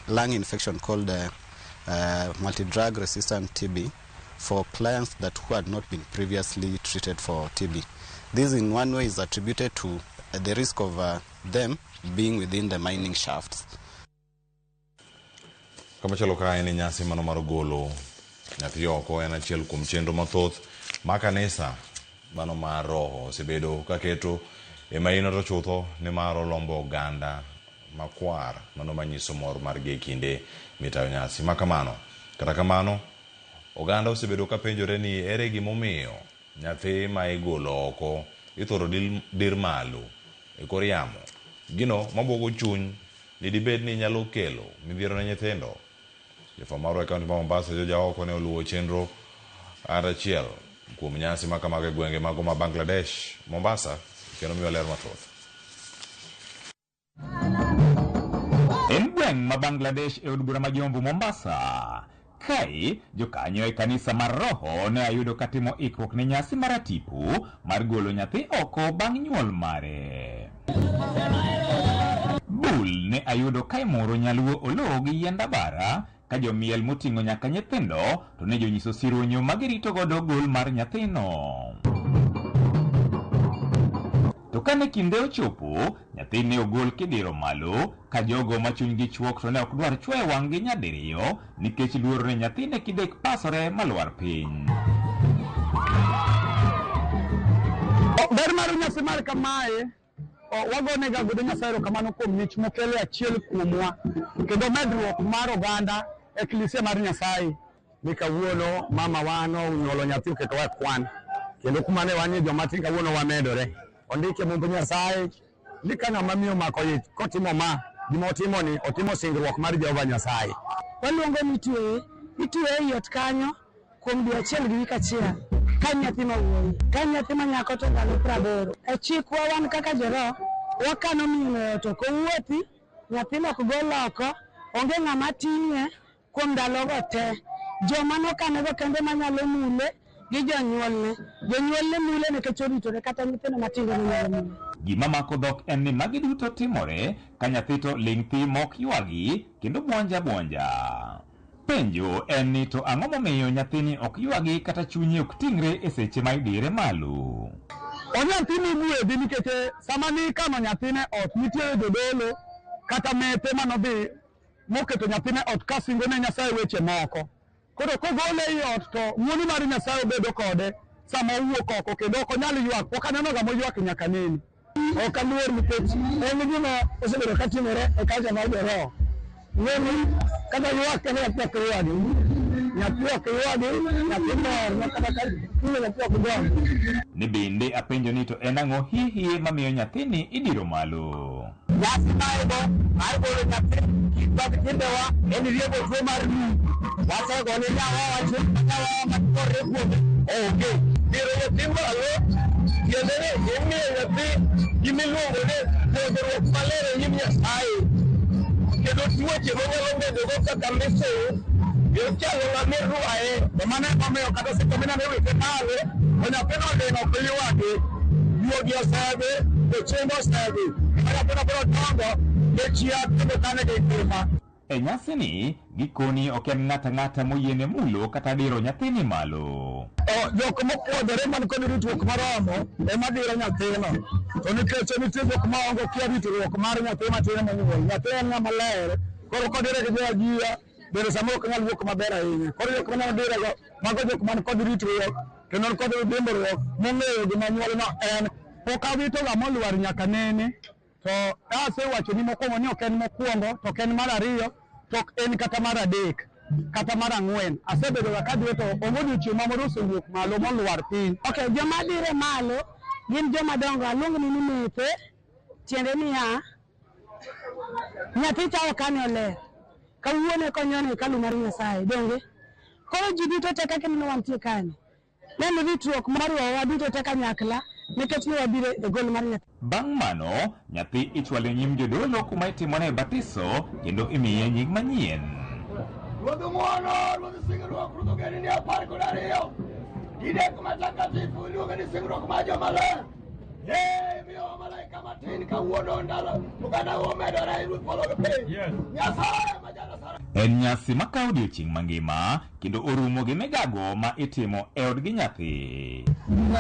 lung infection called multi-drug resistant TB for clients who had not been previously treated for TB. This in one way is attributed to the risk of them being within the mining shafts. Kama chalo kae ni nyasi mano mar golo nyathi oko en achiel kuom chenro mathoth ma kanisa mano mar roho osebedo kaketo maino to chutho ni mar lombo oganda makwar mano manyiso mor mar ge kinde mitayo nyasi makamano. Kata kamano oganda osebedo kapenjore ni ere gimomiyo nyathi ma igolo oko ithoro dir malo e kor yamo. Gino mabuogo chuny ni dibed ni nyalo kelo midhiero ne nyithindo. Jofamaro e kaunti ma Mombasa joja oko ne oluwo chenro achiel kuom nyasi makamage gwenge mago ma Bangladesh. Mombasa kendo miyo ler mathoth. En gweng' ma Bangladesh e od bura ma Jomvu Mombasa. Kai jokanyo e kanisa mar roho ne ayudo katimo ikruok ne nyasi mar atipu mar golo nyathi oko bang' nyuol mare. Bul ne ayudo kai moro nyaluo olo gi yienda bara ka jomiel moting'o nyaka nyithindo to ne jonyiso sironyo magirito godo gol mar nyathino. To kane kinde ochopo, nyathi ne ogol kidiro malo ka jogo machunygi chuok to ne ok dwar chwoyo wang'gi nyadiriyo nikech luor ne nyathi ne kidek pasore malwar piny. Ber mar nyasi mar kamae wagone ga godo Nyasaye kamano kuom mich mokelo achiel kuomwa kendo medruok mar oganda e klise mar Nyasaye. Ni kawuono mama wano unyolo nyathi keto wa kwan kendo kuma ne wanye joma tin kawuono wamedore. Ondike mumbu Nyasaye ni kana mamiyo mako yit kotimo ma gimotimo ni otimo singruok mar Jehova Nyasaye. Waluongo mitwe yot kanyo kuom dwe achiel gi wik achiel ka nyathi mawuoyi ka nyathi manyako to ndalo 80. E chikwa wan kaka joro wakano miyo to kowuothi nyathi nok gol oko onge ng'ama tinye kuom ndalo go te. Joma nokanego kende manyalo mule gi jonyuolne mule nikech oritore kata nyithindo matindo nyalo mule. Gima mako dhok en ni magi duto timore ka nyathi to ling' thi mok ywagi kendo buonja. Penjo en ni to ang'o momiyo nyathini ok ywagi kata chunye ok tingre e seche ma idire malo. Nyathini buedhi nikech sama ni kano nyathine ot nitie jodolo kata mete manodhi moketo nyathine ot kasingo ne Nyasaye weche moko. Koro kogole i ot to wuoni mar Nyasaye bedo kode sama owuok oko kendo ok onyal ywak. Ok aneno ga moywak nyaka nini. Ok aluor nikech en gima osebedo katimore e kaja mar roho. Nini kata ywak ne nyathi ywagi. Nyathi ok ywagi, nyathi mor ma kata nyathi ok dong. Ni bende apenjo ni to en ang'o hihi mamiyo nyathini idiro malo. Nyasi maigolo nyathi kitwak timbewa en riego tuo mar wasegone nyawa wacho nyawa matkore kuome onge. Diro nyathi malo tiende ni imiyo nyathi gimiluongo ni puonjruok maler e nyim Nyasaye. Kendo tuoche manyalo bedogo kaka misou chalo ng'ama irwaye. Mano emomiyo kata seche mineno wite malo to nyathino lino ok ywagi. Yuogi osedhi to chiemo osedhi. Nyathino biro dongo e chia kendo kane gi ngima. E nyasini gikoni ok en ng'ata moyiene mulo kata diro nyathini malo. Jok mopuodhore man kod ritruok maromo ema diro nyathino. To nikech nitie jok maonge kia ritruok mar nyathi matin monyuol. Nyathi en ng'ama ler. Koro kodire gi joajia bende sama ok nyal wuok maber ahinya. Koro jok mane dirego mago jok man kod ritruok kendo kod dimbruok mong'eyo gima nyuolno en. Pok awito ga molwar nyaka nene. To asewacho ni mokwongo ni ok en mokwongo to ok en mar ariyo to ok en kata mar adek kata mar ang'wen. Asebedo ga kadhi to onge odiochieng' mamoro osewuok malo molwar piny. Okay, joma dire malo gin joma dongo aluongo ni mete tiende niya nyathi cha okane oler kawuone konyone kalu mar Nyasaye donge. Koro ji duto te kaka nino wantie kani neno ritruok mar wa duto te kanyakla nikech ne wabiro e gol mar nyathi. Bang' mano nyathi ichwalo nyim jodolo kuma itimone batiso kendo imiye nying manyien. Ruodh ng'wono, ruodh singruok, ruodh ogendini 12 gidek matakatifu iluongo ni singruok mar jomaler. Miyo malaika En nyasi makawo odiochieng' mangima kendo orumo gi migago ma itimo e od gi nyathi.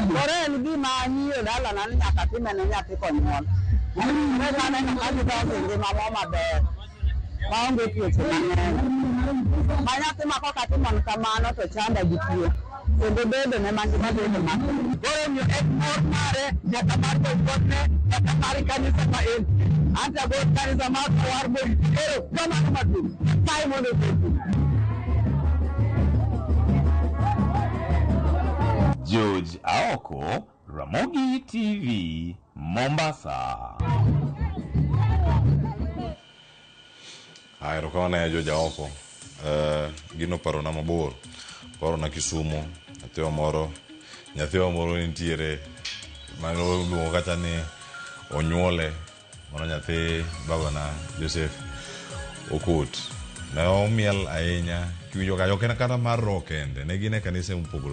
Koro en gima ng'iyo dalana ni nyaka timene nyathi konyuol. Eka aneno ka gidongo e ngima moro maber maonge tuoche mang'eny. Ma nyathi ma koka timo kamano to chanda gi tuo kendo bedo ne mangima bedo maber. Koro omiyo en mor mare nyaka mar jowuothne nyaka mar kanisa ma en. Anta go kanisa mar kwar bori koro kamano maduong'. Kae mondo George Aoko, Ramogi TV, Mombasa. Ai rokawana ya George Aoko. Gino paro na mabor. Paro na Kisumu. Nyathio moro nitiere. Mano luongo kata ni onyuole. Mano nyathi babana Joseph Okut. Ne omiel ahinya. Kiwinjo ka kata mar roho kende. Ne gin e kanise mopogore.